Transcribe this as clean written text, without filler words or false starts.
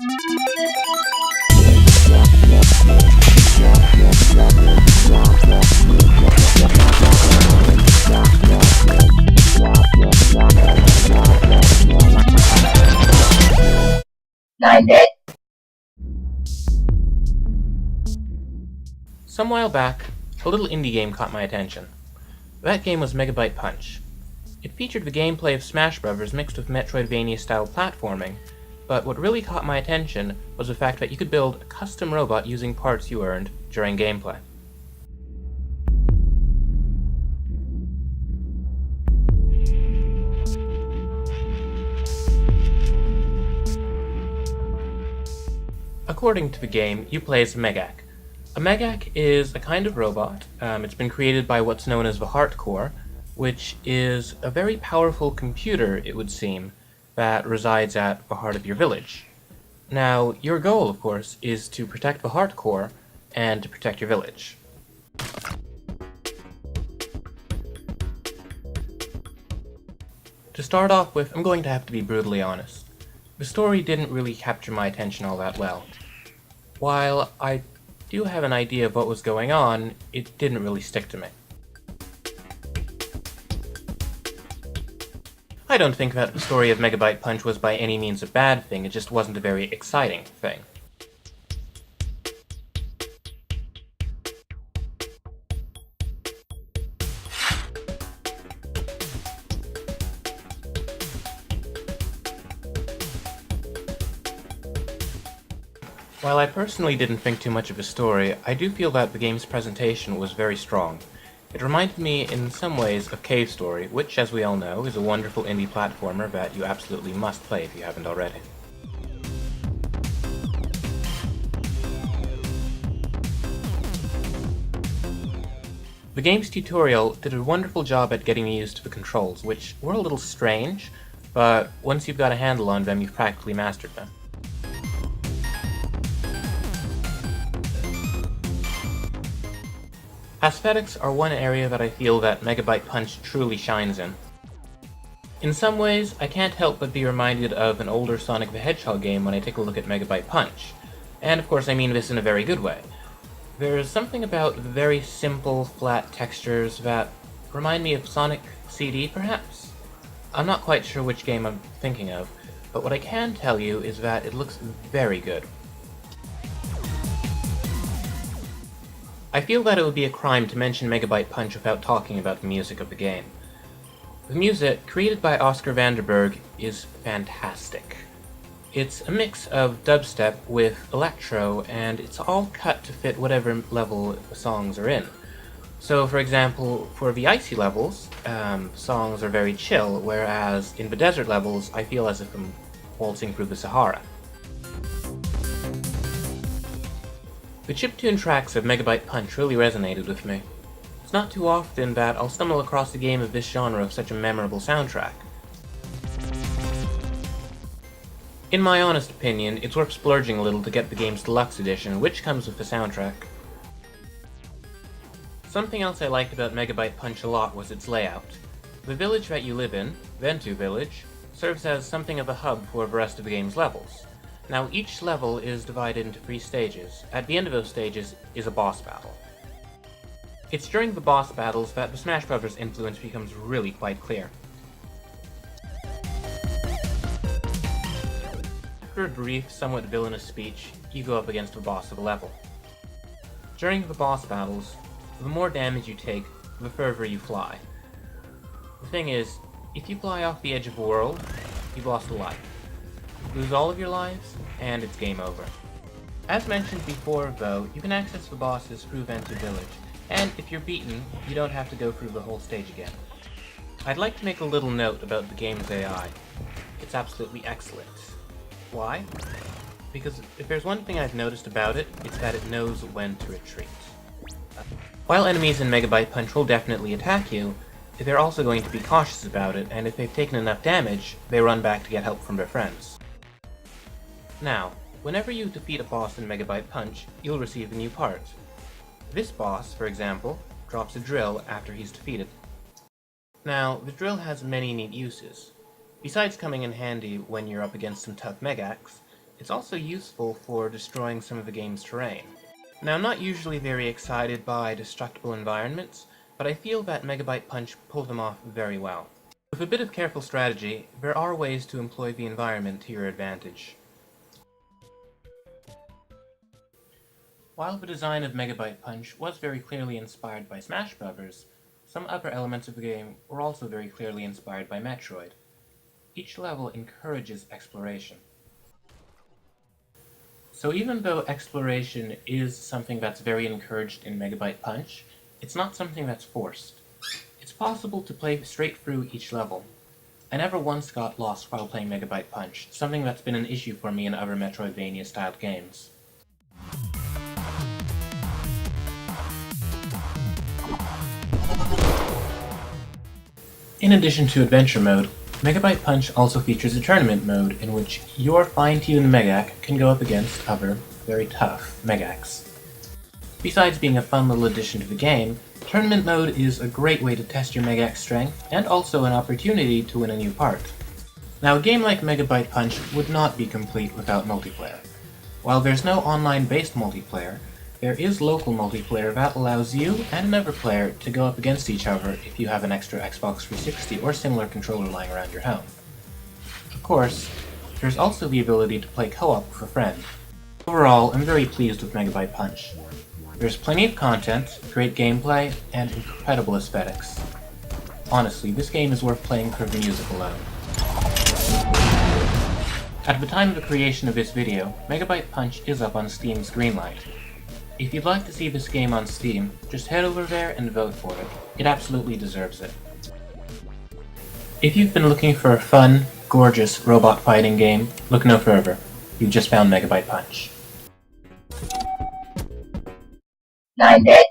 Some while back, a little indie game caught my attention. That game was Megabyte Punch. It featured the gameplay of Smash Bros. Mixed with Metroidvania-style platforming, but what really caught my attention was the fact that you could build a custom robot using parts you earned during gameplay. According to the game, you play as Megak. A Megak is a kind of robot. It's been created by what's known as the Heart Core, which is a very powerful computer, it would seem, that resides at the heart of your village. Now, your goal, of course, is to protect the Heart Core and to protect your village. To start off with, I'm going to have to be brutally honest. The story didn't really capture my attention all that well. While I do have an idea of what was going on, it didn't really stick to me. I don't think that the story of Megabyte Punch was by any means a bad thing, it just wasn't a very exciting thing. While I personally didn't think too much of the story, I do feel that the game's presentation was very strong. It reminded me in some ways of Cave Story, which, as we all know, is a wonderful indie platformer that you absolutely must play if you haven't already. The game's tutorial did a wonderful job at getting me used to the controls, which were a little strange, but once you've got a handle on them, you've practically mastered them. Aesthetics are one area that I feel that Megabyte Punch truly shines in. In some ways, I can't help but be reminded of an older Sonic the Hedgehog game when I take a look at Megabyte Punch. And of course I mean this in a very good way. There is something about the very simple, flat textures that remind me of Sonic CD, perhaps? I'm not quite sure which game I'm thinking of, but what I can tell you is that it looks very good. I feel that it would be a crime to mention Megabyte Punch without talking about the music of the game. The music, created by Oscar Vanderberg, is fantastic. It's a mix of dubstep with electro, and it's all cut to fit whatever level the songs are in. So, for example, for the icy levels, songs are very chill, whereas in the desert levels, I feel as if I'm waltzing through the Sahara. The chiptune tracks of Megabyte Punch really resonated with me. It's not too often that I'll stumble across a game of this genre with such a memorable soundtrack. In my honest opinion, it's worth splurging a little to get the game's deluxe edition, which comes with the soundtrack. Something else I liked about Megabyte Punch a lot was its layout. The village that you live in, Ventu Village, serves as something of a hub for the rest of the game's levels. Now, each level is divided into 3 stages. At the end of those stages is a boss battle. It's during the boss battles that the Smash Bros. Influence becomes really quite clear. After a brief, somewhat villainous speech, you go up against the boss of the level. During the boss battles, the more damage you take, the further you fly. The thing is, if you fly off the edge of the world, you've lost a life. Lose all of your lives, and it's game over. As mentioned before, though, you can access the bosses through Ventu Village, and if you're beaten, you don't have to go through the whole stage again. I'd like to make a little note about the game's AI. It's absolutely excellent. Why? Because if there's one thing I've noticed about it, it's that it knows when to retreat. While enemies in Megabyte Punch will definitely attack you, they're also going to be cautious about it, and if they've taken enough damage, they run back to get help from their friends. Now, whenever you defeat a boss in Megabyte Punch, you'll receive a new part. This boss, for example, drops a drill after he's defeated. Now, the drill has many neat uses. Besides coming in handy when you're up against some tough Megaks, It's also useful for destroying some of the game's terrain. Now, I'm not usually very excited by destructible environments, but I feel that Megabyte Punch pulled them off very well. With a bit of careful strategy, there are ways to employ the environment to your advantage. While the design of Megabyte Punch was very clearly inspired by Smash Bros., some other elements of the game were also very clearly inspired by Metroid. Each level encourages exploration. So even though exploration is something that's very encouraged in Megabyte Punch, it's not something that's forced. It's possible to play straight through each level. I never once got lost while playing Megabyte Punch, something that's been an issue for me in other Metroidvania-styled games. In addition to Adventure Mode, Megabyte Punch also features a Tournament Mode in which your fine-tuned Megac can go up against other, very tough Megacs. Besides being a fun little addition to the game, Tournament Mode is a great way to test your Megac's strength, and also an opportunity to win a new part. Now, a game like Megabyte Punch would not be complete without multiplayer. While there's no online-based multiplayer, there is local multiplayer that allows you and another player to go up against each other if you have an extra Xbox 360 or similar controller lying around your home. Of course, there's also the ability to play co-op with a friend. Overall, I'm very pleased with Megabyte Punch. There's plenty of content, great gameplay, and incredible aesthetics. Honestly, this game is worth playing for the music alone. At the time of the creation of this video, Megabyte Punch is up on Steam's Greenlight. If you'd like to see this game on Steam, just head over there and vote for it. It absolutely deserves it. If you've been looking for a fun, gorgeous robot fighting game, look no further. You've just found Megabyte Punch. 9-bit.